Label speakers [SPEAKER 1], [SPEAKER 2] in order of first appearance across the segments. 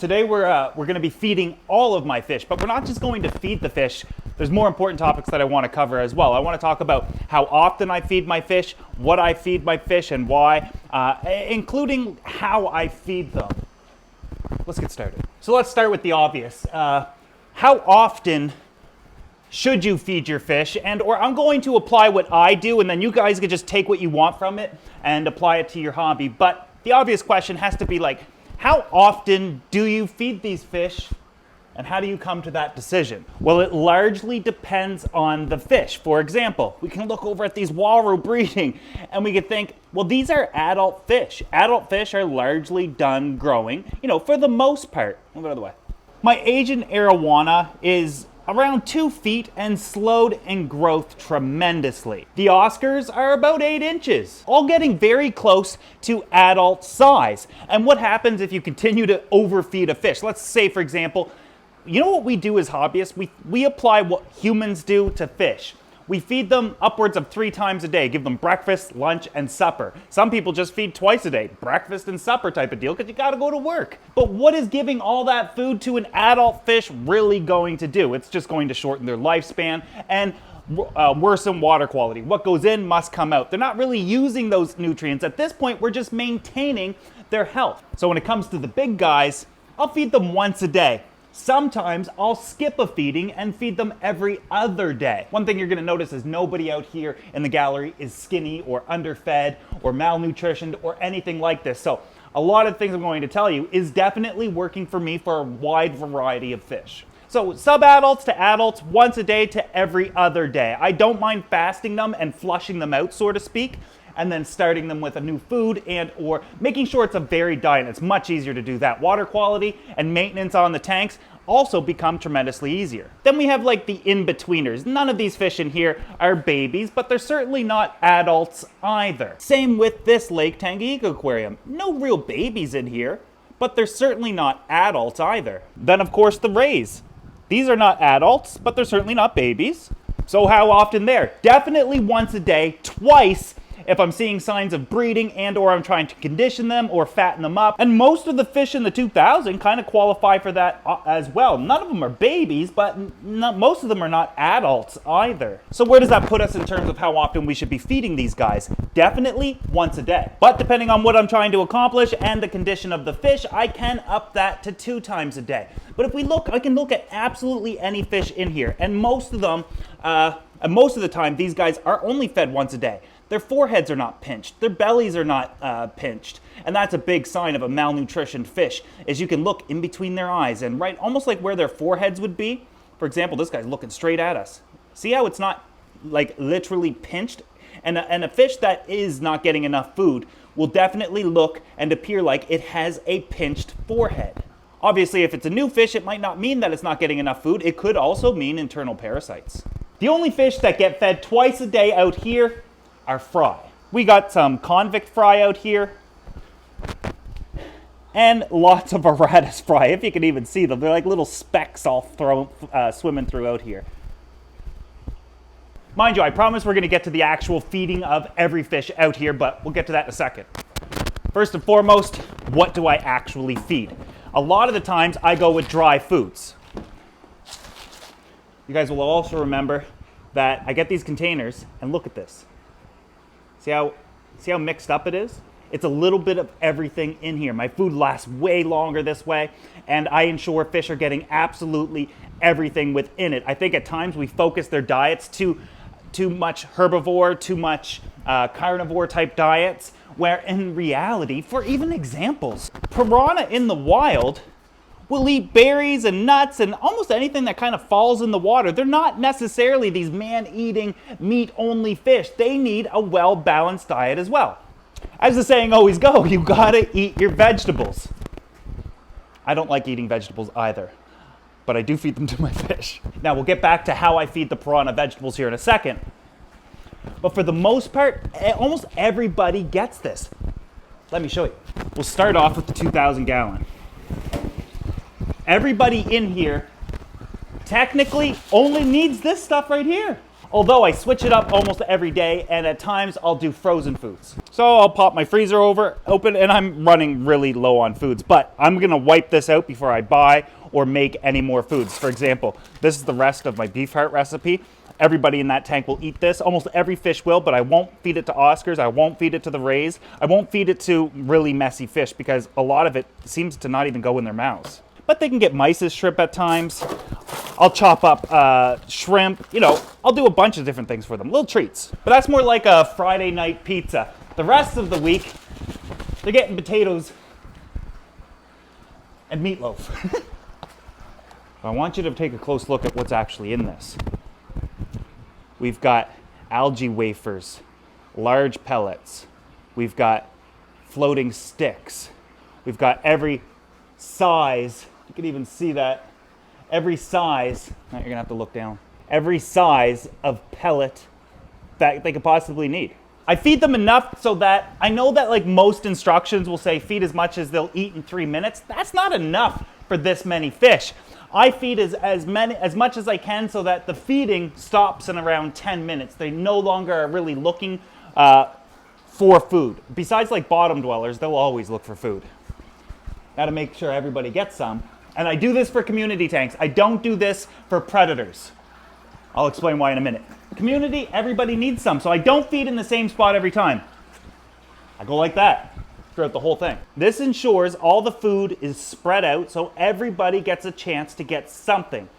[SPEAKER 1] Today we're going to be feeding all of my fish, but we're not just going to feed the fish. There's more important topics that I want to cover as well. I want to talk about how often I feed my fish, what I feed my fish and why, including how I feed them. Let's get started. So let's start with the obvious. How often should you feed your fish? Or I'm going to apply what I do, and then you guys can just take what you want from it and apply it to your hobby. But the obvious question has to be like, how often do you feed these fish? And how do you come to that decision? Well, it largely depends on the fish. For example, we can look over at these walrus breeding and we can think, well, these are adult fish. Adult fish are largely done growing, for the most part. Move it out of the way. My Asian Arowana is around 2 feet and slowed in growth tremendously. The Oscars are about 8 inches, all getting very close to adult size. And what happens if you continue to overfeed a fish? Let's say, for example, you know what we do as hobbyists? We apply what humans do to fish. We feed them upwards of 3 times a day, give them breakfast, lunch, and supper. Some people just feed twice a day, breakfast and supper type of deal, because you gotta go to work. But what is giving all that food to an adult fish really going to do? It's just going to shorten their lifespan and worsen water quality. What goes in must come out. They're not really using those nutrients. At this point, we're just maintaining their health. So when it comes to the big guys, I'll feed them once a day. Sometimes I'll skip a feeding and feed them every other day. One thing you're going to notice is nobody out here in the gallery is skinny or underfed or malnutritioned or anything like this. So a lot of things I'm going to tell you is definitely working for me for a wide variety of fish. So sub-adults to adults, once a day to every other day. I don't mind fasting them and flushing them out, so to speak, and then starting them with a new food and or making sure it's a varied diet. It's much easier to do that. Water quality and maintenance on the tanks also become tremendously easier. Then we have like the in-betweeners. None of these fish in here are babies, but they're certainly not adults either. Same with this Lake Tanganyika aquarium. No real babies in here, but they're certainly not adults either. Then of course the rays. These are not adults, but they're certainly not babies. So how often there? Definitely once a day, twice if I'm seeing signs of breeding and or I'm trying to condition them or fatten them up. And most of the fish in the 2000 kind of qualify for that as well. None of them are babies, but most of them are not adults either. So where does that put us in terms of how often we should be feeding these guys? Definitely once a day. But depending on what I'm trying to accomplish and the condition of the fish, I can up that to 2 times a day. But if we look, I can look at absolutely any fish in here, and most of them, most of the time, these guys are only fed once a day. Their foreheads are not pinched. Their bellies are not pinched. And that's a big sign of a malnutritioned fish, is you can look in between their eyes and right almost like where their foreheads would be. For example, this guy's looking straight at us. See how it's not like literally pinched? And a fish that is not getting enough food will definitely look and appear like it has a pinched forehead. Obviously, if it's a new fish, it might not mean that it's not getting enough food. It could also mean internal parasites. The only fish that get fed twice a day out here are fry. We got some Convict fry out here and lots of Arowana fry, if you can even see them. They're like little specks all swimming through out here. Mind you, I promise we're going to get to the actual feeding of every fish out here, but we'll get to that in a second. First and foremost, what do I actually feed? A lot of the times I go with dry foods. You guys will also remember that I get these containers and look at this. See how mixed up it is? It's a little bit of everything in here. My food lasts way longer this way, and I ensure fish are getting absolutely everything within it. I think at times we focus their diets too much herbivore, too much carnivore type diets, where in reality, for even examples, piranha in the wild will eat berries and nuts and almost anything that kind of falls in the water. They're not necessarily these man-eating, meat-only fish. They need a well-balanced diet as well. As the saying always goes, you gotta eat your vegetables. I don't like eating vegetables either, but I do feed them to my fish. Now we'll get back to how I feed the piranha vegetables here in a second. But for the most part, almost everybody gets this. Let me show you. We'll start off with the 2,000 gallon. Everybody in here technically only needs this stuff right here. although I switch it up almost every day, and at times I'll do frozen foods. So I'll pop my freezer open, and I'm running really low on foods, but I'm gonna wipe this out before I buy or make any more foods. For example, this is the rest of my beef heart recipe. Everybody in that tank will eat this. Almost every fish will, but I won't feed it to Oscars. I won't feed it to the rays. I won't feed it to really messy fish because a lot of it seems to not even go in their mouths. But they can get mice's shrimp at times. I'll chop up shrimp. You know, I'll do a bunch of different things for them. Little treats. But that's more like a Friday night pizza. The rest of the week, they're getting potatoes and meatloaf. I want you to take a close look at what's actually in this. We've got algae wafers, large pellets. We've got floating sticks. We've got every size, you can even see that, every size, now you're gonna have to look down, every size of pellet that they could possibly need. I feed them enough so that, I know that like most instructions will say feed as much as they'll eat in 3 minutes. That's not enough for this many fish. I feed as much as I can so that the feeding stops in around 10 minutes. They no longer are really looking for food. Besides like bottom dwellers, they'll always look for food. Gotta make sure everybody gets some. And I do this for community tanks. I don't do this for predators. I'll explain why in a minute. Community, everybody needs some, so I don't feed in the same spot every time. I go like that throughout the whole thing. This ensures all the food is spread out so everybody gets a chance to get something.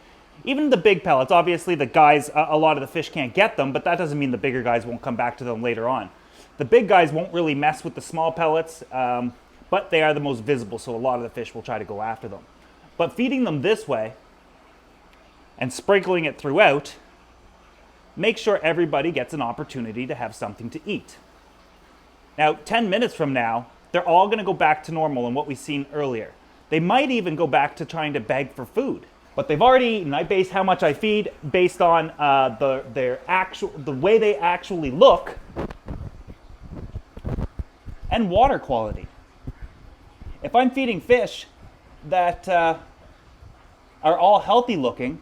[SPEAKER 1] Even the big pellets, obviously the guys, a lot of the fish can't get them, but that doesn't mean the bigger guys won't come back to them later on. The big guys won't really mess with the small pellets, but they are the most visible, so a lot of the fish will try to go after them. But feeding them this way and sprinkling it throughout, make sure everybody gets an opportunity to have something to eat. Now, 10 minutes from now, they're all going to go back to normal and what we've seen earlier. They might even go back to trying to beg for food. But they've already eaten. I base how much I feed based on the way they actually look and water quality. If I'm feeding fish that are all healthy looking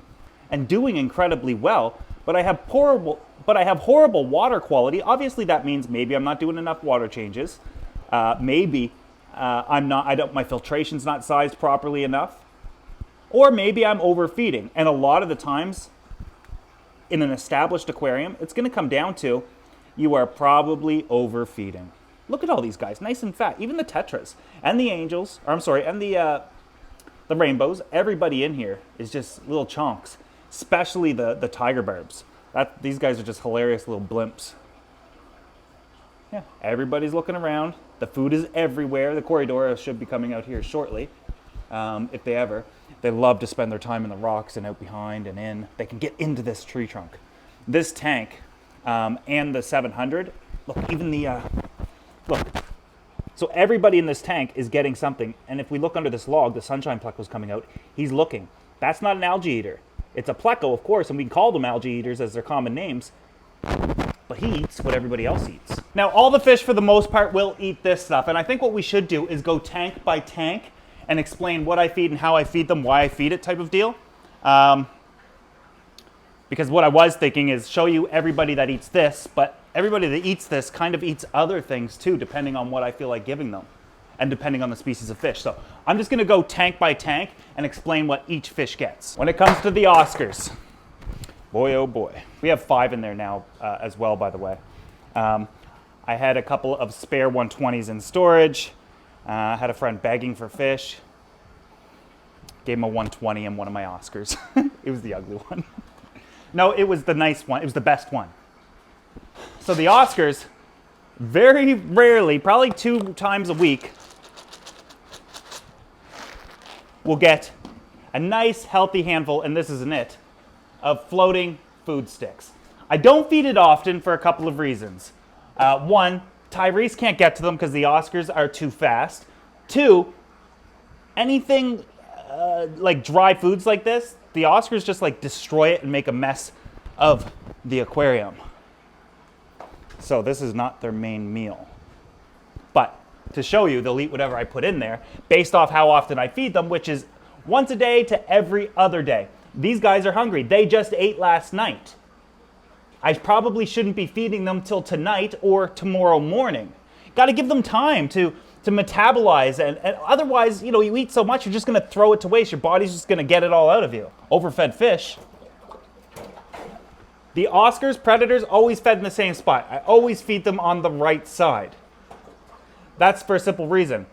[SPEAKER 1] and doing incredibly well, but I have horrible water quality, obviously that means maybe I'm not doing enough water changes. Maybe my filtration's not sized properly enough, or maybe I'm overfeeding. And a lot of the times in an established aquarium, it's going to come down to you are probably overfeeding. Look at all these guys, nice and fat. Even the tetras and the angels, and the rainbows. Everybody in here is just little chunks, especially the tiger barbs. These guys are just hilarious little blimps. Yeah, everybody's looking around. The food is everywhere. The Corridora should be coming out here shortly, if they ever. They love to spend their time in the rocks and out behind and in. They can get into this tree trunk. This tank and the 700, look, even the, look. So everybody in this tank is getting something. And if we look under this log, the sunshine pleco's coming out. He's looking. That's not an algae eater. It's a pleco, of course, and we call them algae eaters as their common names. But he eats what everybody else eats. Now, all the fish, for the most part, will eat this stuff. And I think what we should do is go tank by tank and explain what I feed and how I feed them, why I feed it type of deal. Because what I was thinking is show you everybody that eats this, but everybody that eats this kind of eats other things too, depending on what I feel like giving them and depending on the species of fish. So I'm just gonna go tank by tank and explain what each fish gets. When it comes to the Oscars, boy, oh boy. We have 5 in there now as well, by the way. I had a couple of spare 120s in storage. I had a friend begging for fish. Gave him a 120 and one of my Oscars. It was the ugly one. No, it was the nice one. It was the best one. So the Oscars, very rarely, probably 2 times a week, will get a nice healthy handful, and this isn't it, of floating food sticks. I don't feed it often for a couple of reasons. One, Tyrese can't get to them because the Oscars are too fast. 2, anything like dry foods like this, the Oscars just like destroy it and make a mess of the aquarium. So this is not their main meal. But to show you, they'll eat whatever I put in there based off how often I feed them, which is once a day to every other day. These guys are hungry. They just ate last night. I probably shouldn't be feeding them till tonight or tomorrow morning. Got to give them time to metabolize, and otherwise, you know, you eat so much, you're just going to throw it to waste. Your body's just going to get it all out of you. Overfed fish. The Oscars, predators, always fed in the same spot. I always feed them on the right side. That's for a simple reason.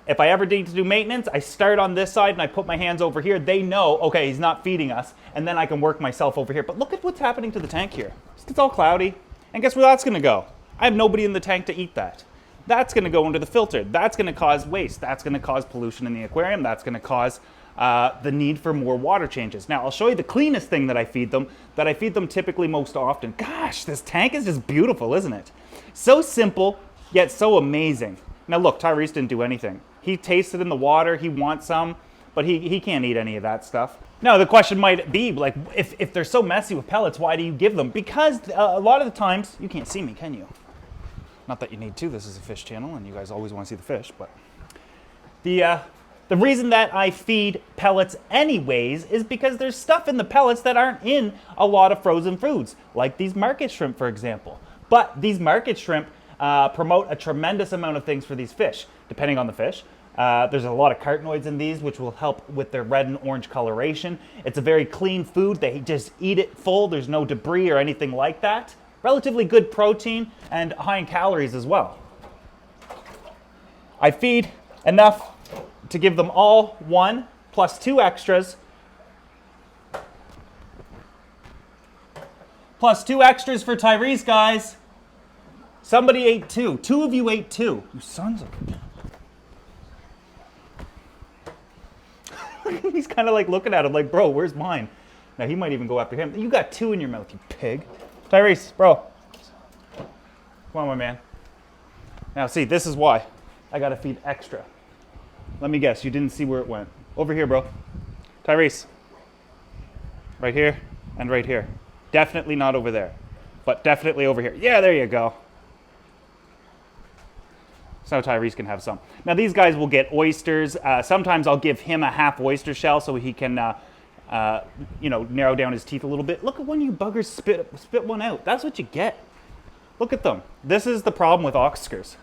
[SPEAKER 1] If I ever need to do maintenance, I start on this side and I put my hands over here. They know, okay, he's not feeding us, and then I can work myself over here. But look at what's happening to the tank here. It's all cloudy. And guess where that's going to go? I have nobody in the tank to eat that. That's going to go into the filter. That's going to cause waste. That's going to cause pollution in the aquarium. That's going to cause the need for more water changes. Now, I'll show you the cleanest thing that I feed them typically most often. Gosh, this tank is just beautiful, isn't it? So simple, yet so amazing. Now look, Tyrese didn't do anything. He tasted in the water, he wants some, but he can't eat any of that stuff. Now the question might be, like, if they're so messy with pellets, why do you give them? Because a lot of the times, you can't see me, can you? Not that you need to, this is a fish channel and you guys always want to see the fish, but the reason that I feed pellets anyways is because there's stuff in the pellets that aren't in a lot of frozen foods, like these market shrimp, for example. But these market shrimp promote a tremendous amount of things for these fish, depending on the fish. There's a lot of carotenoids in these, which will help with their red and orange coloration. It's a very clean food. They just eat it full. There's no debris or anything like that. Relatively good protein and high in calories as well. I feed enough to give them all one, plus 2 extras. Plus 2 extras for Tyrese, guys. Somebody ate 2. 2 of you ate 2. You sons of... He's kind of like looking at him like, bro, where's mine? Now he might even go after him. You got 2 in your mouth, you pig. Tyrese, bro. Come on, my man. Now see, this is why I gotta feed extra. Let me guess, you didn't see where it went. Over here, bro. Tyrese. Right here and right here. Definitely not over there, but definitely over here. Yeah, there you go. So Tyrese can have some. Now these guys will get oysters. Sometimes I'll give him a half oyster shell so he can, narrow down his teeth a little bit. Look at when you buggers spit one out. That's what you get. Look at them. This is the problem with Oscars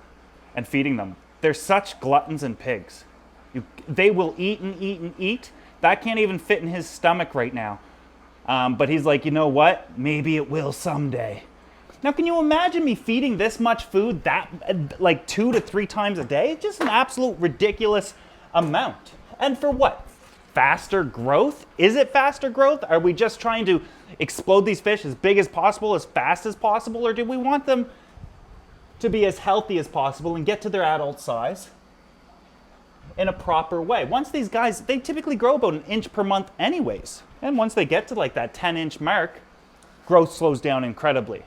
[SPEAKER 1] and feeding them. They're such gluttons and pigs. They will eat and eat and eat. That can't even fit in his stomach right now. But he's like, you know what? Maybe it will someday. Now, can you imagine me feeding this much food like 2 to 3 times a day? It's just an absolute ridiculous amount. And for what? Faster growth? Is it faster growth? Are we just trying to explode these fish as big as possible, as fast as possible? Or do we want them to be as healthy as possible and get to their adult size in a proper way? Once these guys, they typically grow about 1 inch per month anyways. And once they get to like that 10-inch mark, growth slows down incredibly.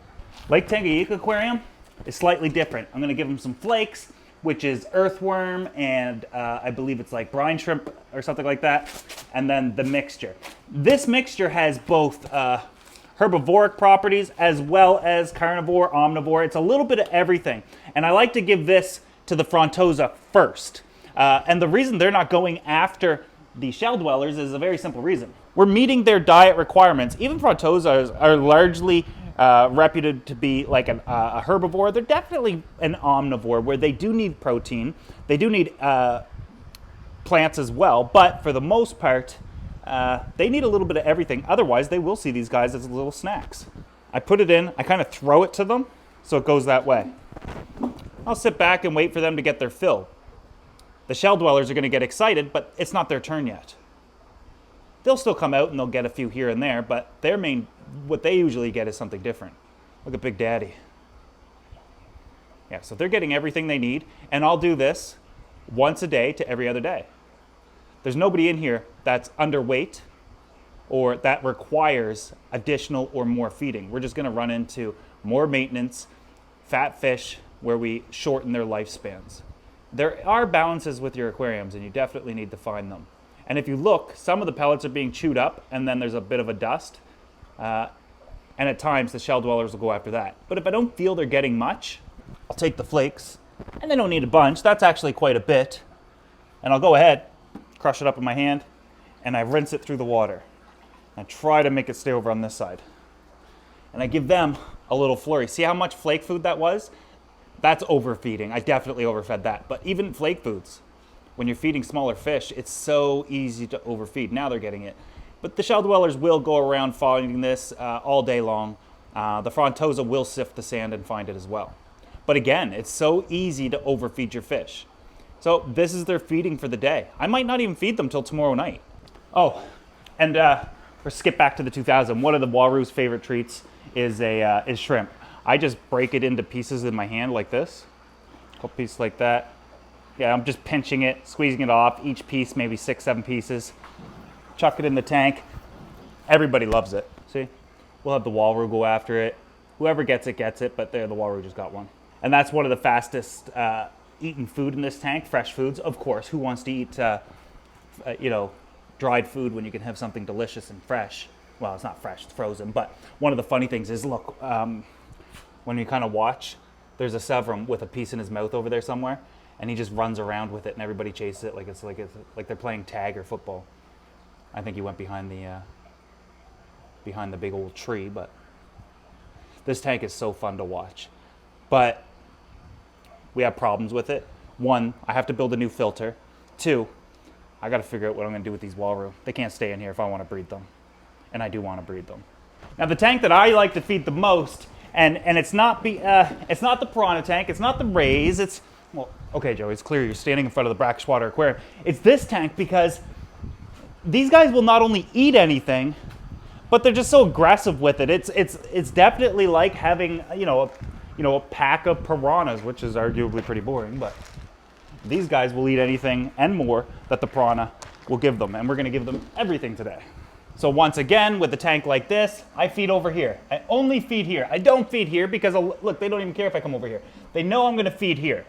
[SPEAKER 1] Lake Tanganyika aquarium is slightly different. I'm going to give them some flakes, which is earthworm, and I believe it's like brine shrimp or something like that, and then the mixture. This mixture has both herbivoric properties as well as carnivore, omnivore. It's a little bit of everything. And I like to give this to the Frontosa first. And the reason they're not going after the shell dwellers is a very simple reason. We're meeting their diet requirements. Even Frontosas are largely reputed to be like a herbivore. They're definitely an omnivore where they do need protein. They do need plants as well, but for the most part, they need a little bit of everything. Otherwise, they will see these guys as little snacks. I put it in, I kind of throw it to them, so it goes that way. I'll sit back and wait for them to get their fill. The shell dwellers are going to get excited, but it's not their turn yet. They'll still come out and they'll get a few here and there, but what they usually get is something different. Look at Big Daddy. Yeah, so they're getting everything they need, and I'll do this once a day to every other day. There's nobody in here that's underweight or that requires additional or more feeding. We're just going to run into more maintenance, fat fish, where we shorten their lifespans. There are balances with your aquariums, and you definitely need to find them. And if you look, some of the pellets are being chewed up, and then there's a bit of a dust. And at times, the shell dwellers will go after that. But if I don't feel they're getting much, I'll take the flakes, and they don't need a bunch. That's actually quite a bit. And I'll go ahead, crush it up in my hand, and I rinse it through the water. And try to make it stay over on this side. and I give them a little flurry. See how much flake food that was? That's overfeeding. I definitely overfed that. But even flake foods, when you're feeding smaller fish, it's so easy to overfeed. Now they're getting it. But the shell dwellers will go around finding this all day long. The frontosa will sift the sand and find it as well. But again, it's so easy to overfeed your fish. So this is their feeding for the day. I might not even feed them till tomorrow night. Oh, and or skip back to the 2000. One of the Waru's favorite treats is shrimp. I just break it into pieces in my hand like this. A couple pieces like that. Yeah, I'm just pinching it, squeezing it off. Each piece, maybe 6, 7 pieces. Chuck it in the tank. Everybody loves it. See? We'll have the Waru go after it. Whoever gets it, but there, the Waru just got one. And that's one of the fastest eaten food in this tank, fresh foods. Of course, who wants to eat, dried food when you can have something delicious and fresh? Well, it's not fresh, it's frozen. But one of the funny things is, look, when you kind of watch, there's a Severum with a piece in his mouth over there somewhere, and he just runs around with it, and everybody chases it like they're playing tag or football. I think he went behind the big old tree, but this tank is so fun to watch. But we have problems with it. 1, I have to build a new filter. 2, I got to figure out what I'm going to do with these Waru. They can't stay in here if I want to breed them, and I do want to breed them. Now the tank that I like to feed the most, and it's not the Piranha tank, it's not the rays, it's, well, okay, Joey, it's clear you're standing in front of the brackish water aquarium. It's this tank because these guys will not only eat anything, but they're just so aggressive with it. It's definitely like having a pack of piranhas, which is arguably pretty boring, but these guys will eat anything and more that the piranha will give them, and we're going to give them everything today. So once again, with a tank like this, I feed over here. I only feed here. I don't feed here because, look, they don't even care if I come over here. They know I'm going to feed here.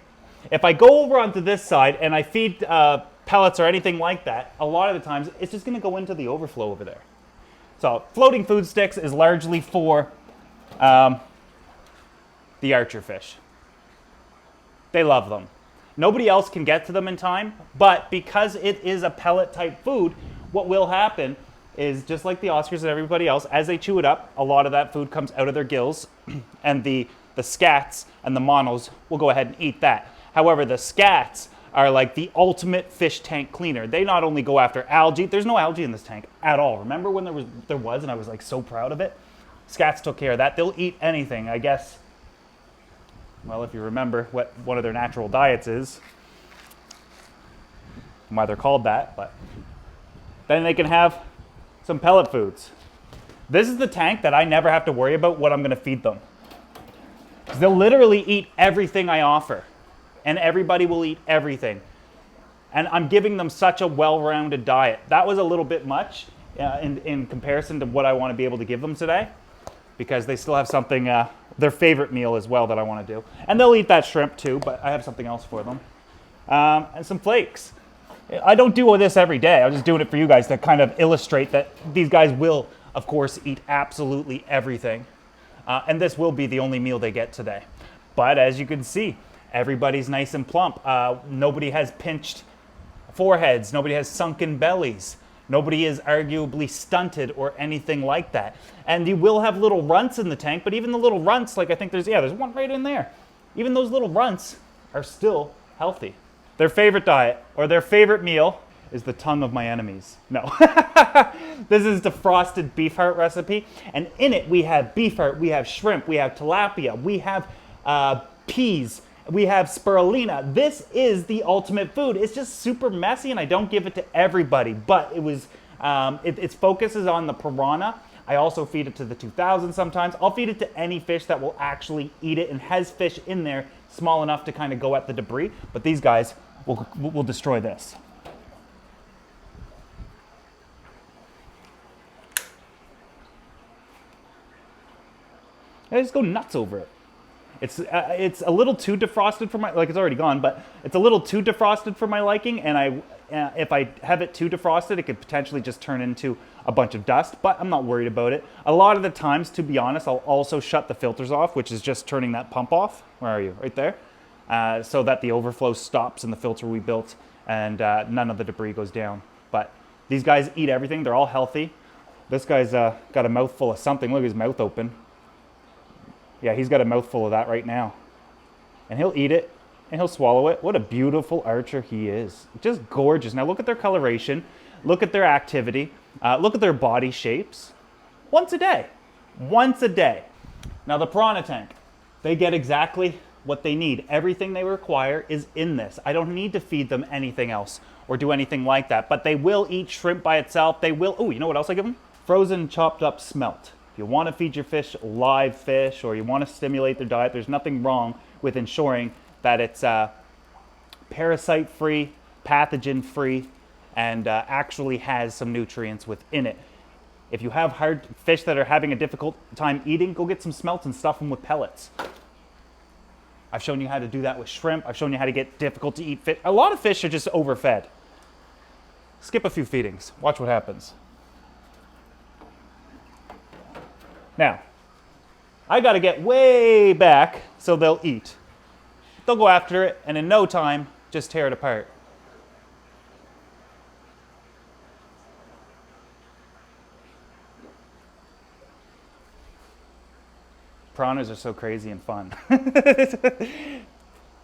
[SPEAKER 1] If I go over onto this side and I feed pellets or anything like that, a lot of the times it's just going to go into the overflow over there. So floating food sticks is largely for the archer fish. They love them. Nobody else can get to them in time, but because it is a pellet type food, what will happen is, just like the Oscars and everybody else, as they chew it up, a lot of that food comes out of their gills, and the scats and the monos will go ahead and eat that. However, the scats are like the ultimate fish tank cleaner. They not only go after algae, there's no algae in this tank at all. Remember when there was, and I was like so proud of it? Scats took care of that. They'll eat anything, I guess. Well, if you remember what one of their natural diets is, why they're called that, but then they can have some pellet foods. This is the tank that I never have to worry about what I'm going to feed them. Because they'll literally eat everything I offer. And everybody will eat everything. And I'm giving them such a well-rounded diet. That was a little bit much in comparison to what I want to be able to give them today. Because they still have something, their favorite meal as well that I want to do. And they'll eat that shrimp too, but I have something else for them. And some flakes. I don't do all this every day. I'm just doing it for you guys to kind of illustrate that these guys will, of course, eat absolutely everything. And this will be the only meal they get today. But as you can see, everybody's nice and plump. Nobody has pinched foreheads. Nobody has sunken bellies. Nobody is arguably stunted or anything like that. And you will have little runts in the tank, but even the little runts, like I think there's one right in there. Even those little runts are still healthy. Their favorite diet or their favorite meal is the tongue of my enemies. No. This is the frosted beef heart recipe. And in it, we have beef heart, we have shrimp, we have tilapia, we have peas, we have spirulina. This is the ultimate food. It's just super messy, and I don't give it to everybody. But it was, its focus is on the piranha. I also feed it to the 2000 sometimes. I'll feed it to any fish that will actually eat it and has fish in there small enough to kind of go at the debris. But these guys will destroy this. I just go nuts over it. It's a little too defrosted for my, like it's already gone, but it's a little too defrosted for my liking, and if I have it too defrosted, it could potentially just turn into a bunch of dust, but I'm not worried about it. A lot of the times, to be honest, I'll also shut the filters off, which is just turning that pump off. Where are you? Right there. So that the overflow stops in the filter we built, and none of the debris goes down. But these guys eat everything. They're all healthy. This guy's got a mouthful of something. Look at his mouth open. Yeah, he's got a mouthful of that right now. And he'll eat it, and he'll swallow it. What a beautiful archer he is. Just gorgeous. Now look at their coloration. Look at their activity. Look at their body shapes. Once a day. Once a day. Now the piranha tank, they get exactly what they need. Everything they require is in this. I don't need to feed them anything else or do anything like that. But they will eat shrimp by itself. They will, oh, you know what else I give them? Frozen chopped up smelt. If you want to feed your fish live fish or you want to stimulate their diet, there's nothing wrong with ensuring that it's parasite-free, pathogen-free, and actually has some nutrients within it. If you have hard fish that are having a difficult time eating, go get some smelt and stuff them with pellets. I've shown you how to do that with shrimp. I've shown you how to get difficult to eat fish. A lot of fish are just overfed. Skip a few feedings. Watch what happens. Now, I got to get way back so they'll eat. They'll go after it, and in no time, just tear it apart. Piranhas are so crazy and fun.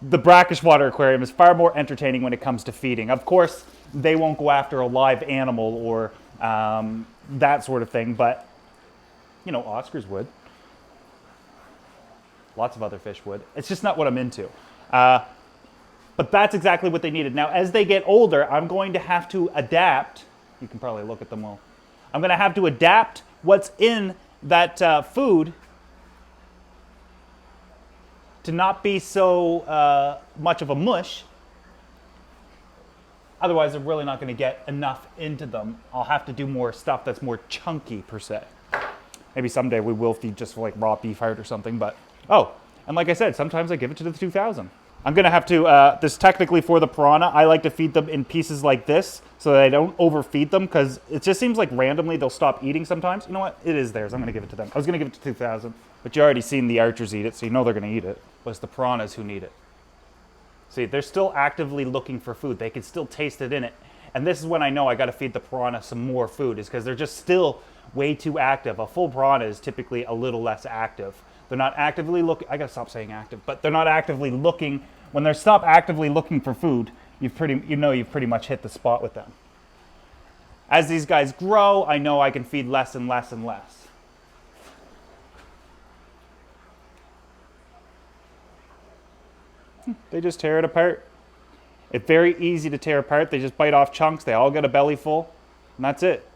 [SPEAKER 1] The brackish water aquarium is far more entertaining when it comes to feeding. Of course, they won't go after a live animal or that sort of thing, but, you know, Oscars would. Lots of other fish would. It's just not what I'm into. But that's exactly what they needed. Now, as they get older, I'm going to have to adapt. You can probably look at them well. I'm going to have to adapt what's in that food to not be so much of a mush. Otherwise, they're really not going to get enough into them. I'll have to do more stuff that's more chunky, per se. Maybe someday we will feed just for like raw beef heart or something, but... Oh, and like I said, sometimes I give it to the 2000. I'm going to have to, this technically for the piranha, I like to feed them in pieces like this so that I don't overfeed them because it just seems like randomly they'll stop eating sometimes. You know what? It is theirs. I'm going to give it to them. I was going to give it to 2000, but you already seen the archers eat it, so you know they're going to eat it. But it's the piranhas who need it. See, they're still actively looking for food. They can still taste it in it. And this is when I know I got to feed the piranha some more food, is because they're just still way too active. A full piranha is typically a little less active. They're not actively looking, I gotta stop saying active, but they're not actively looking. When they stop actively looking for food, you've pretty much hit the spot with them. As these guys grow, I know I can feed less and less and less. They just tear it apart. It's very easy to tear apart. They just bite off chunks. They all get a belly full, and that's it.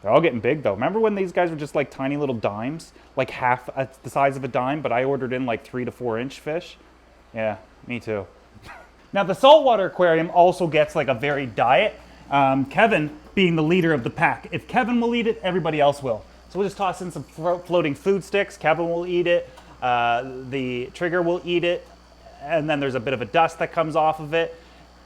[SPEAKER 1] They're all getting big, though. Remember when these guys were just like tiny little dimes? Like half the size of a dime, but I ordered in like 3 to 4 inch fish? Yeah, me too. Now, the saltwater aquarium also gets like a varied diet. Kevin being the leader of the pack. If Kevin will eat it, everybody else will. So we'll just toss in some floating food sticks. Kevin will eat it. The trigger will eat it. And then there's a bit of a dust that comes off of it.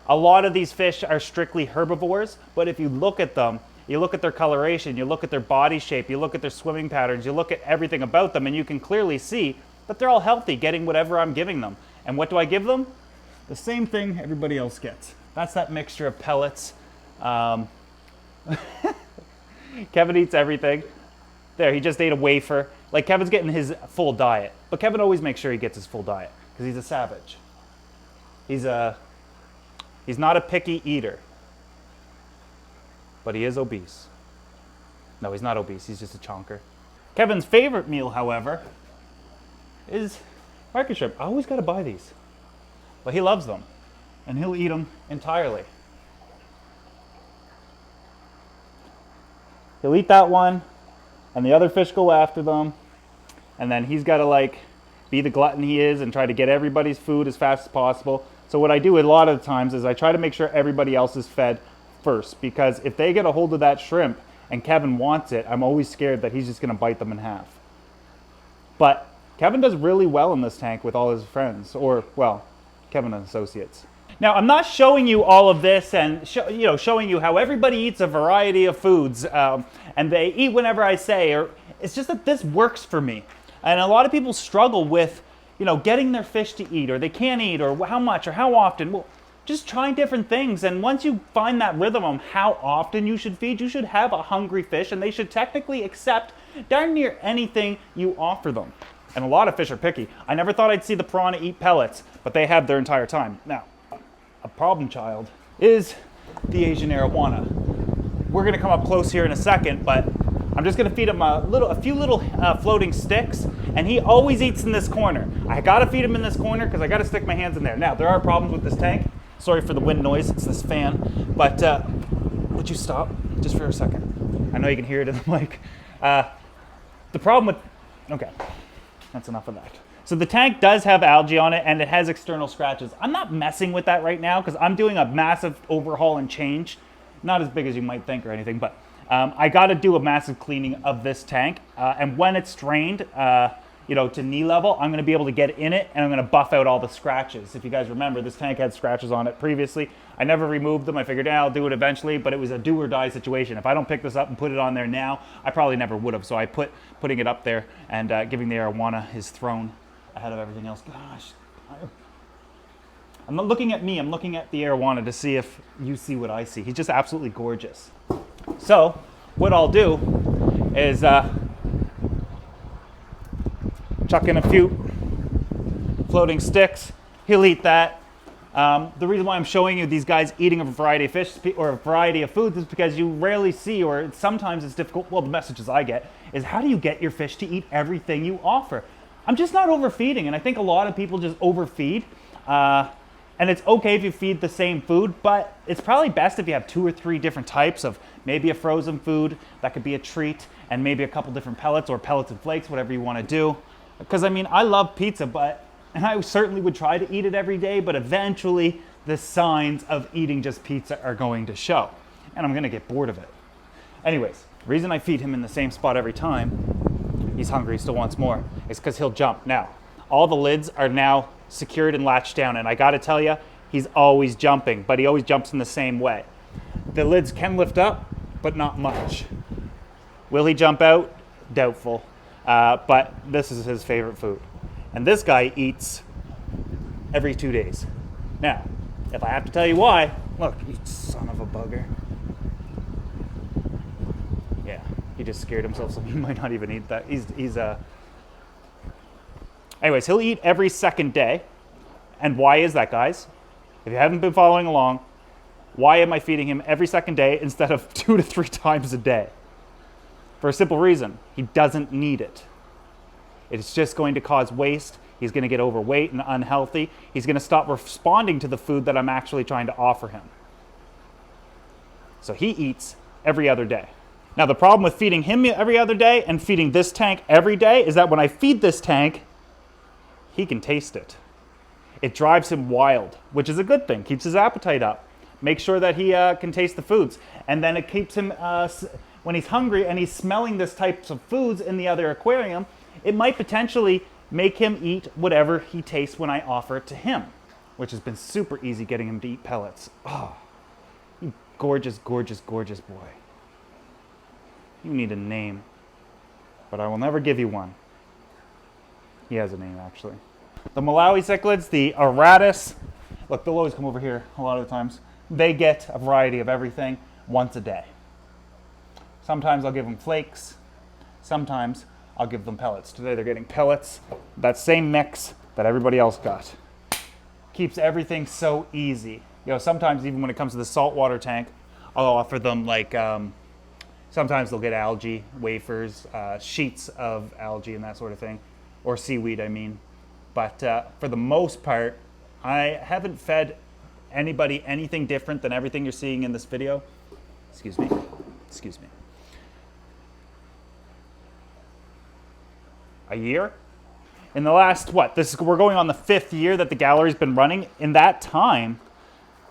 [SPEAKER 1] A lot of these fish are strictly herbivores, but if you look at them, you look at their coloration, you look at their body shape, you look at their swimming patterns, you look at everything about them, and you can clearly see that they're all healthy, getting whatever I'm giving them. And what do I give them? The same thing everybody else gets. That's that mixture of pellets. Kevin eats everything. There, he just ate a wafer. Like, Kevin's getting his full diet. But Kevin always makes sure he gets his full diet, because he's a savage. He's not a picky eater. But he is obese. No, he's not obese. He's just a chonker. Kevin's favorite meal, however, is market shrimp. I always got to buy these. But he loves them. And he'll eat them entirely. He'll eat that one. And the other fish go after them. And then he's got to like be the glutton he is and try to get everybody's food as fast as possible. So what I do a lot of the times is I try to make sure everybody else is fed first, because if they get a hold of that shrimp and Kevin wants it, I'm always scared that he's just going to bite them in half. But Kevin does really well in this tank with all his friends, or, well, Kevin and associates. Now, I'm not showing you all of this and showing you how everybody eats a variety of foods and they eat whenever I say, or it's just that this works for me. And a lot of people struggle with, getting their fish to eat, or they can't eat, or how much, or how often. Well, just trying different things, and once you find that rhythm on how often you should feed, you should have a hungry fish, and they should technically accept darn near anything you offer them. And a lot of fish are picky. I never thought I'd see the piranha eat pellets, but they have their entire time. Now, a problem child is the Asian Arowana. We're gonna come up close here in a second, but I'm just gonna feed him a few little floating sticks, and he always eats in this corner. I gotta feed him in this corner because I gotta stick my hands in there. Now, there are problems with this tank. Sorry for the wind noise, it's this fan. But would you stop just for a second? I know you can hear it in the mic. The problem with, okay, that's enough of that. So the tank does have algae on it and it has external scratches. I'm not messing with that right now because I'm doing a massive overhaul and change. Not as big as you might think or anything, but I got to do a massive cleaning of this tank. And when it's drained, to knee level, I'm going to be able to get in it and I'm going to buff out all the scratches. If you guys remember, this tank had scratches on it previously. I never removed them. I figured, I'll do it eventually, but it was a do or die situation. If I don't pick this up and put it on there now, I probably never would have. So I putting it up there and giving the Arowana his throne ahead of everything else. Gosh, I'm not looking at me. I'm looking at the Arowana to see if you see what I see. He's just absolutely gorgeous. So what I'll do is chuck in a few floating sticks. He'll eat that. The reason why I'm showing you these guys eating a variety of fish or a variety of foods is because you rarely see, or sometimes it's difficult, well, the messages I get is how do you get your fish to eat everything you offer? I'm just not overfeeding, and I think a lot of people just overfeed. And it's okay if you feed the same food, but it's probably best if you have 2 or 3 different types of maybe a frozen food that could be a treat, and maybe a couple different pellets or pellets and flakes, whatever you want to do. Because I mean, I love pizza, and I certainly would try to eat it every day, but eventually the signs of eating just pizza are going to show, and I'm going to get bored of it. Anyways, the reason I feed him in the same spot every time, he's hungry, he still wants more, is because he'll jump. Now, all the lids are now secured and latched down, and I got to tell you, he's always jumping, but he always jumps in the same way. The lids can lift up, but not much. Will he jump out? Doubtful. But this is his favorite food. And this guy eats every 2 days. Now, if I have to tell you why, look, you son of a bugger. Yeah, he just scared himself, so he might not even eat that. Anyways, he'll eat every second day. And why is that, guys? If you haven't been following along, why am I feeding him every second day instead of 2 to 3 times a day? For a simple reason, he doesn't need it. It's just going to cause waste. He's going to get overweight and unhealthy. He's going to stop responding to the food that I'm actually trying to offer him. So he eats every other day. Now the problem with feeding him every other day and feeding this tank every day is that when I feed this tank, he can taste it. It drives him wild, which is a good thing. Keeps his appetite up. Make sure that he can taste the foods. And then it keeps him, when he's hungry and he's smelling this types of foods in the other aquarium, it might potentially make him eat whatever he tastes when I offer it to him, which has been super easy getting him to eat pellets. Oh, you gorgeous, gorgeous, gorgeous boy. You need a name, but I will never give you one. He has a name, actually. The Malawi cichlids, the Aratus, look, they'll always come over here a lot of the times. They get a variety of everything once a day. Sometimes I'll give them flakes. Sometimes I'll give them pellets. Today they're getting pellets, that same mix that everybody else got. Keeps everything so easy. Sometimes even when it comes to the saltwater tank, I'll offer them like, sometimes they'll get algae, wafers, sheets of algae and that sort of thing. Or seaweed, I mean. But for the most part, I haven't fed anybody anything different than everything you're seeing in this video. Excuse me. Excuse me. A year? In the last, we're going on the 5th year that the gallery's been running. In that time,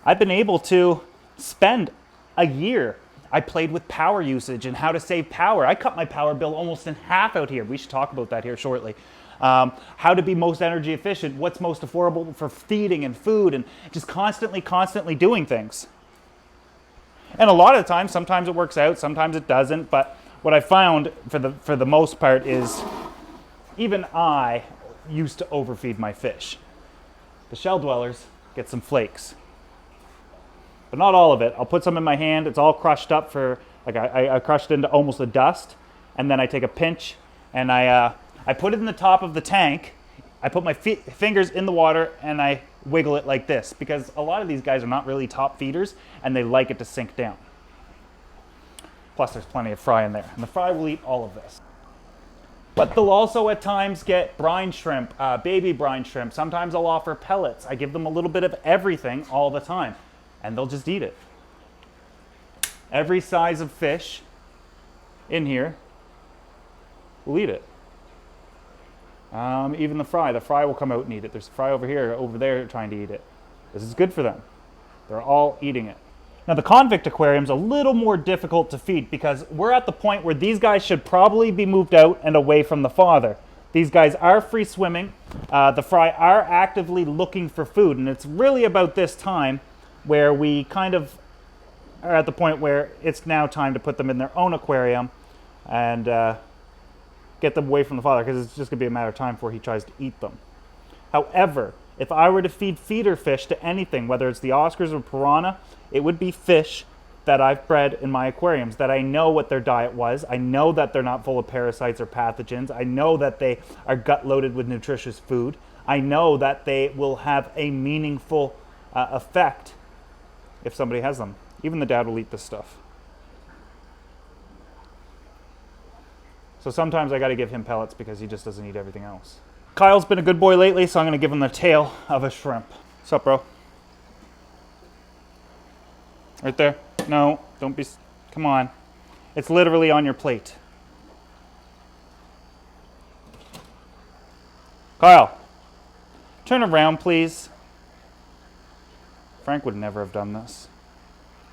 [SPEAKER 1] I've been able to spend a year. I played with power usage and how to save power. I cut my power bill almost in half out here. We should talk about that here shortly. How to be most energy efficient, what's most affordable for feeding and food, and just constantly doing things. And a lot of the time, sometimes it works out, sometimes it doesn't, but what I found for the most part is even I used to overfeed my fish. The shell dwellers get some flakes, but not all of it. I'll put some in my hand. It's all crushed up I crushed into almost a dust. and then I take a pinch and I put it in the top of the tank. I put my fingers in the water and I wiggle it like this, because a lot of these guys are not really top feeders and they like it to sink down. Plus there's plenty of fry in there, and the fry will eat all of this. But they'll also at times get brine shrimp, baby brine shrimp. Sometimes I'll offer pellets. I give them a little bit of everything all the time, and they'll just eat it. Every size of fish in here will eat it. Even the fry will come out and eat it. There's a fry over here, over there trying to eat it. This is good for them. They're all eating it. Now the Convict aquarium's a little more difficult to feed because we're at the point where these guys should probably be moved out and away from the father. These guys are free swimming. The fry are actively looking for food, and it's really about this time where we kind of are at the point where it's now time to put them in their own aquarium and get them away from the father, because it's just going to be a matter of time before he tries to eat them. However, if I were to feed feeder fish to anything, whether it's the Oscars or Piranha, it would be fish that I've bred in my aquariums, that I know what their diet was. I know that they're not full of parasites or pathogens. I know that they are gut loaded with nutritious food. I know that they will have a meaningful effect if somebody has them. Even the dad will eat this stuff. So sometimes I got to give him pellets because he just doesn't eat everything else. Kyle's been a good boy lately, so I'm going to give him the tail of a shrimp. What's up, bro? Right there? No, don't be... Come on. It's literally on your plate. Kyle, turn around, please. Frank would never have done this.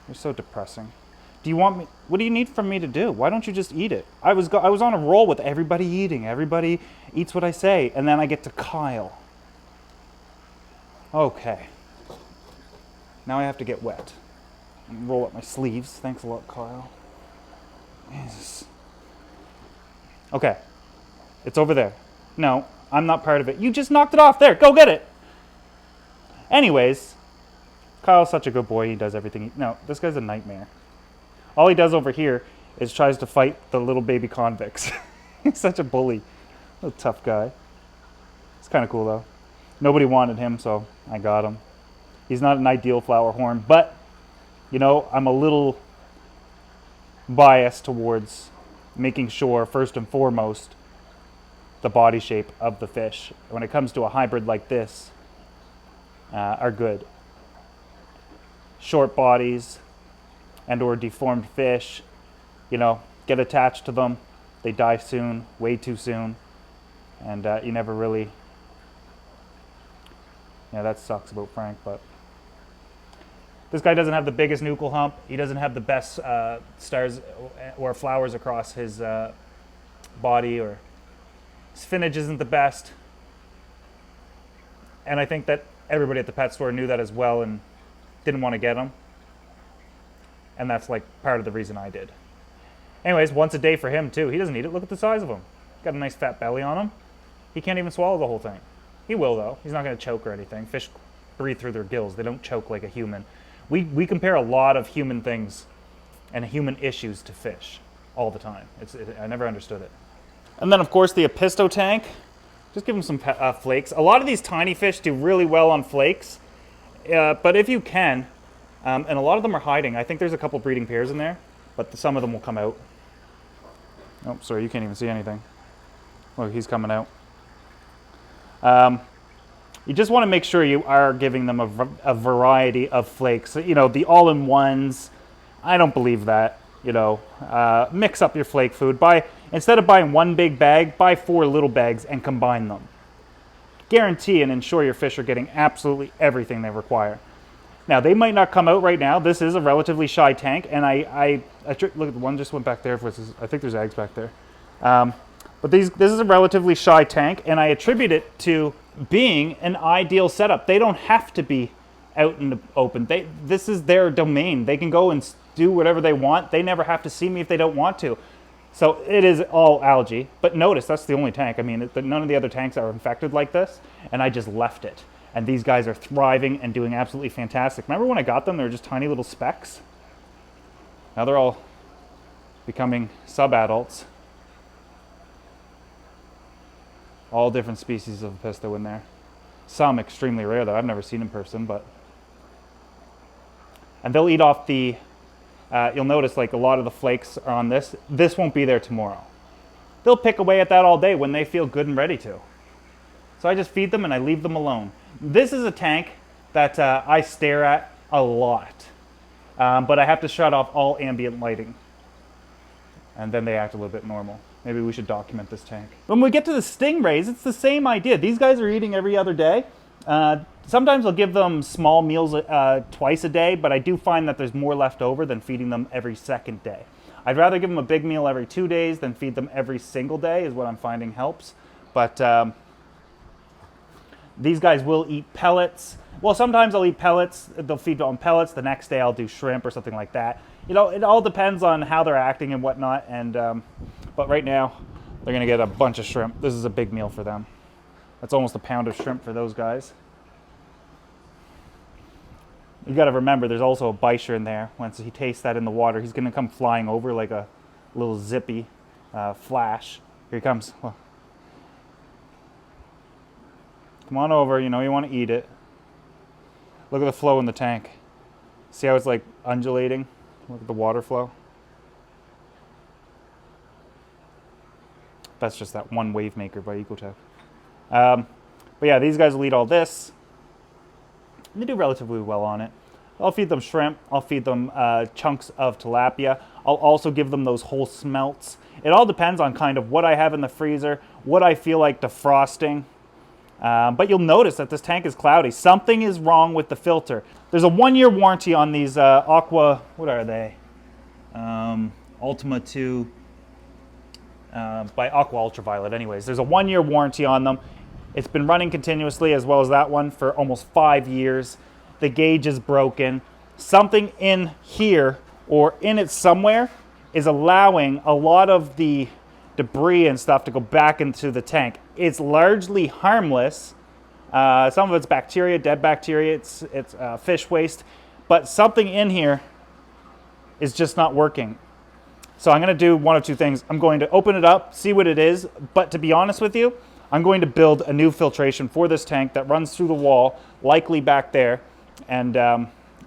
[SPEAKER 1] You're so depressing. Do you want me... What do you need from me to do? Why don't you just eat it? I was on a roll with everybody eating. Everybody eats what I say. And then I get to Kyle. Okay. Now I have to get wet. And roll up my sleeves. Thanks a lot, Kyle. Jesus. Okay. It's over there. No, I'm not part of it. You just knocked it off. There, go get it. Anyways, Kyle's such a good boy. He does everything. No, this guy's a nightmare. All he does over here is tries to fight the little baby convicts. He's such a bully. A tough guy. It's kind of cool though. Nobody wanted him, so I got him. He's not an ideal flower horn, but you know, I'm a little biased towards making sure, first and foremost, the body shape of the fish, when it comes to a hybrid like this, are good. Short bodies and or deformed fish, you know, get attached to them. They die soon, way too soon. And you never really... Yeah, that sucks about Frank, but... This guy doesn't have the biggest nuchal hump. He doesn't have the best stars or flowers across his body, or his finnage isn't the best. And I think that everybody at the pet store knew that as well and didn't want to get him. And that's like part of the reason I did. Anyways, once a day for him too. He doesn't eat it. Look at the size of him. Got a nice fat belly on him. He can't even swallow the whole thing. He will though. He's not going to choke or anything. Fish breathe through their gills. They don't choke like a human. We compare a lot of human things and human issues to fish all the time. I never understood it. And then of course the Apisto tank. Just give them some flakes. A lot of these tiny fish do really well on flakes. But if you can, and a lot of them are hiding. I think there's a couple breeding pairs in there, but some of them will come out. Oh, sorry, you can't even see anything. Look, he's coming out. You just want to make sure you are giving them a variety of flakes. You know, the all-in-ones, I don't believe that. You know, mix up your flake food. Instead of buying one big bag, buy 4 little bags and combine them. Guarantee and ensure your fish are getting absolutely everything they require. Now, they might not come out right now. This is a relatively shy tank, and look at the one just went back there. I think there's eggs back there. But this is a relatively shy tank, and I attribute it to being an ideal setup. They don't have to be out in the open. This is their domain. They can go and do whatever they want. They never have to see me if they don't want to. So it is all algae. But notice, that's the only tank. I mean, none of the other tanks are infected like this, and I just left it. And these guys are thriving and doing absolutely fantastic. Remember when I got them, they were just tiny little specks? Now they're all becoming sub-adults. All different species of Apisto in there. Some extremely rare that I've never seen in person, but. And they'll eat off the, you'll notice like a lot of the flakes are on this. This won't be there tomorrow. They'll pick away at that all day when they feel good and ready to. So I just feed them and I leave them alone. This is a tank that I stare at a lot. But I have to shut off all ambient lighting. And then they act a little bit normal. Maybe we should document this tank. When we get to the stingrays, it's the same idea. These guys are eating every other day. Sometimes I'll give them small meals twice a day, but I do find that there's more left over than feeding them every second day. I'd rather give them a big meal every 2 days than feed them every single day is what I'm finding helps. But these guys will eat pellets. Well, sometimes I'll eat pellets. They'll feed on pellets. The next day I'll do shrimp or something like that. You know, it all depends on how they're acting and whatnot. And but right now, they're gonna get a bunch of shrimp. This is a big meal for them. That's almost a pound of shrimp for those guys. You got to remember, there's also a bichir in there. Once he tastes that in the water, he's gonna come flying over like a little zippy flash. Here he comes. Well, come on over. You know you want to eat it. Look at the flow in the tank. See how it's like undulating? Look at the water flow. That's just that one wave maker by Ecotech. But yeah, these guys will eat all this. And they do relatively well on it. I'll feed them shrimp. I'll feed them chunks of tilapia. I'll also give them those whole smelts. It all depends on kind of what I have in the freezer, what I feel like defrosting. But you'll notice that this tank is cloudy. Something is wrong with the filter. There's a 1-year warranty on these Aqua, what are they? Ultima 2 by Aqua Ultraviolet. Anyways, there's a 1-year warranty on them. It's been running continuously as well as that one for almost 5 years. The gauge is broken. Something in here or in it somewhere is allowing a lot of the debris and stuff to go back into the tank. It's largely harmless. Some of it's bacteria, dead bacteria, it's fish waste, but something in here is just not working. So I'm gonna do one of two things. I'm going to open it up, see what it is, but to be honest with you, I'm going to build a new filtration for this tank that runs through the wall, likely back there, and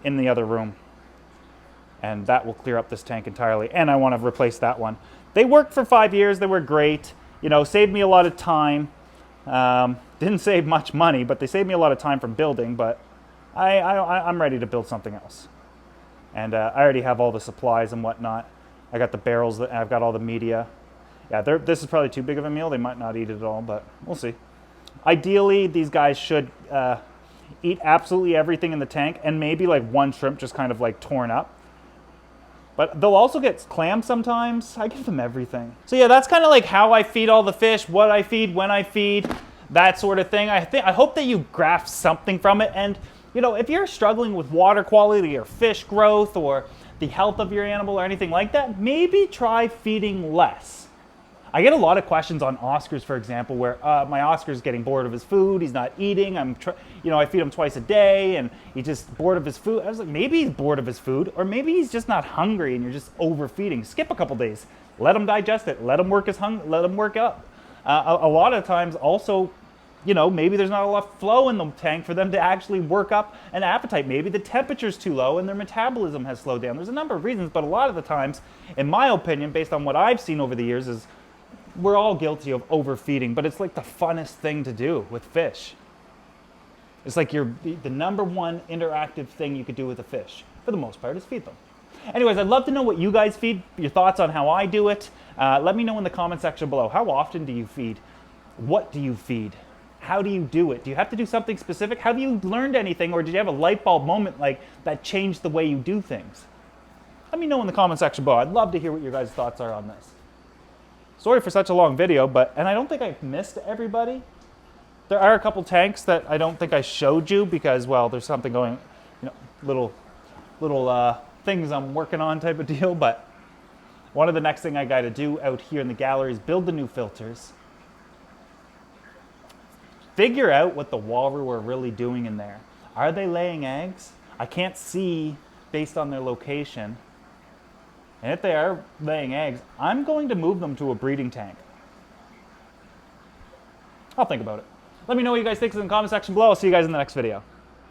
[SPEAKER 1] in the other room. And that will clear up this tank entirely. And I want to replace that one. They worked for 5 years. They were great. You know, saved me a lot of time. Didn't save much money, but they saved me a lot of time from building. But I'm ready to build something else. And I already have all the supplies and whatnot. I got the barrels. I've got all the media. Yeah, this is probably too big of a meal. They might not eat it at all, but we'll see. Ideally, these guys should eat absolutely everything in the tank, and maybe like one shrimp just kind of like torn up. But they'll also get clams sometimes. I give them everything. So yeah, that's kind of like how I feed all the fish, what I feed, when I feed, that sort of thing. I hope that you grasp something from it. And you know, if you're struggling with water quality or fish growth or the health of your animal or anything like that, maybe try feeding less. I get a lot of questions on Oscars, for example, where my Oscar's getting bored of his food, he's not eating, I feed him twice a day, and he's just bored of his food. I was like, maybe he's bored of his food, or maybe he's just not hungry and you're just overfeeding. Skip a couple days, let him digest it, let him work let him work up. A lot of times also, you know, maybe there's not a lot of flow in the tank for them to actually work up an appetite. Maybe the temperature's too low and their metabolism has slowed down. There's a number of reasons, but a lot of the times, in my opinion, based on what I've seen over the years, is we're all guilty of overfeeding, but it's like the funnest thing to do with fish. It's like the number one interactive thing you could do with a fish, for the most part, is feed them. Anyways, I'd love to know what you guys feed, your thoughts on how I do it. Let me know in the comment section below. How often do you feed? What do you feed? How do you do it? Do you have to do something specific? Have you learned anything, or did you have a light bulb moment like that changed the way you do things? Let me know in the comment section below. I'd love to hear what your guys' thoughts are on this. Sorry for such a long video, and I don't think I've missed everybody. There are a couple tanks that I don't think I showed you because, well, there's something going, you know, little things I'm working on type of deal. But one of the next thing I got to do out here in the gallery is build the new filters. Figure out what the walrus are really doing in there. Are they laying eggs? I can't see based on their location. And if they are laying eggs, I'm going to move them to a breeding tank. I'll think about it. Let me know what you guys think in the comment section below. I'll see you guys in the next video.